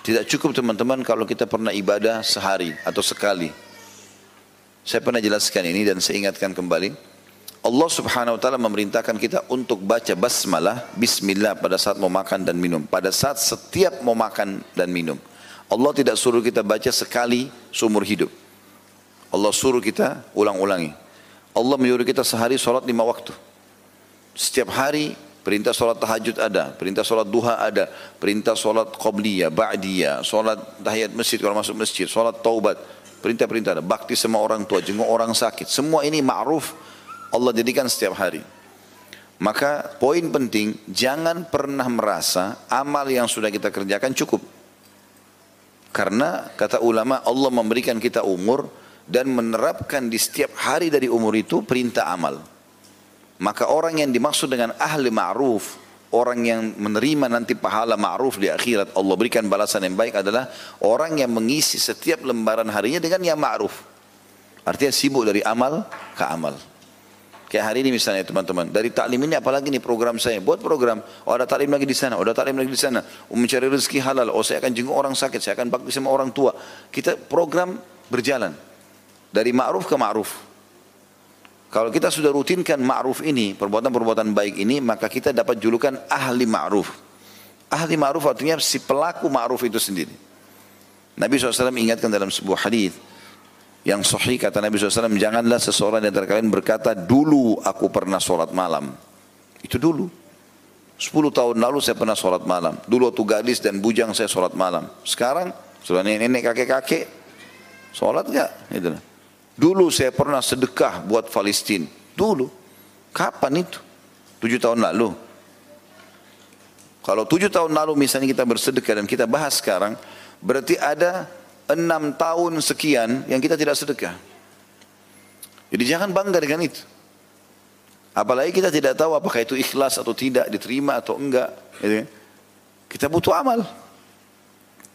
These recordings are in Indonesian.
Tidak cukup teman-teman kalau kita pernah ibadah sehari atau sekali. Saya pernah jelaskan ini dan saya ingatkan kembali. Allah subhanahu wa ta'ala memerintahkan kita untuk baca basmalah, bismillah pada saat mau makan dan minum. Pada saat setiap mau makan dan minum. Allah tidak suruh kita baca sekali seumur hidup. Allah suruh kita ulang-ulangi. Allah menyuruh kita sehari sholat 5 waktu. Setiap hari perintah sholat tahajud ada, perintah sholat duha ada, perintah sholat qabliyah, ba'diyah, sholat tahiyat masjid kalau masuk masjid, sholat taubat, perintah-perintah ada, bakti sama orang tua, jenguk orang sakit. Semua ini ma'ruf Allah jadikan setiap hari. Maka poin penting, jangan pernah merasa amal yang sudah kita kerjakan cukup. Karena kata ulama Allah memberikan kita umur dan menerapkan di setiap hari dari umur itu perintah amal. Maka orang yang dimaksud dengan ahli ma'ruf, orang yang menerima nanti pahala ma'ruf di akhirat, Allah berikan balasan yang baik adalah orang yang mengisi setiap lembaran harinya dengan yang ma'ruf. Artinya sibuk dari amal ke amal. Kayak hari ini misalnya teman-teman, dari taklim ini apalagi nih program saya, buat program, oh ada taklim lagi di sana, oh ada taklim lagi di sana, mencari rezeki halal, oh saya akan jenguk orang sakit, saya akan bakti sama orang tua. Kita program berjalan dari ma'ruf ke ma'ruf. Kalau kita sudah rutinkan ma'ruf ini, perbuatan-perbuatan baik ini, maka kita dapat julukan ahli ma'ruf. Ahli ma'ruf artinya si pelaku ma'ruf itu sendiri. Nabi SAW ingatkan dalam sebuah hadis yang sahih, kata Nabi SAW, janganlah seseorang di antara kalian berkata, dulu aku pernah sholat malam. Itu dulu. 10 tahun lalu saya pernah sholat malam. Dulu waktu gadis dan bujang saya sholat malam. Sekarang sudah nenek kakek-kakek, sholat enggak? Gitu. Dulu saya pernah sedekah buat Palestina. Dulu. Kapan itu? 7 tahun lalu. Kalau 7 tahun lalu misalnya kita bersedekah dan kita bahas sekarang, berarti ada 6 tahun sekian yang kita tidak sedekah. Jadi jangan bangga dengan itu. Apalagi kita tidak tahu apakah itu ikhlas atau tidak, diterima atau enggak. Kita butuh amal.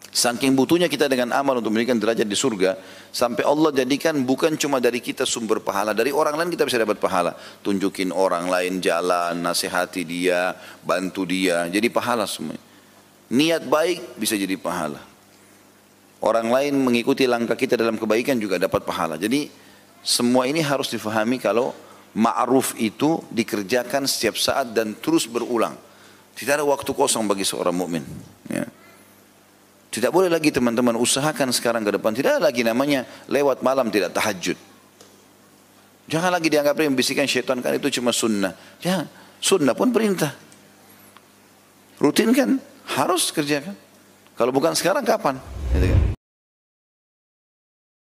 Saking butuhnya kita dengan amal untuk memberikan derajat di surga, sampai Allah jadikan bukan cuma dari kita sumber pahala, dari orang lain kita bisa dapat pahala. Tunjukin orang lain jalan, nasihati dia, bantu dia, jadi pahala semuanya. Niat baik bisa jadi pahala. Orang lain mengikuti langkah kita dalam kebaikan juga dapat pahala. Jadi semua ini harus difahami kalau ma'ruf itu dikerjakan setiap saat dan terus berulang. Tidak ada waktu kosong bagi seorang mukmin. Ya. Tidak boleh lagi teman-teman usahakan sekarang ke depan. Tidak ada lagi namanya lewat malam tidak tahajud. Jangan lagi dianggap membisikkan syaitan kan itu cuma sunnah. Ya, sunnah pun perintah. Rutin kan harus kerjakan. Kalau bukan sekarang kapan?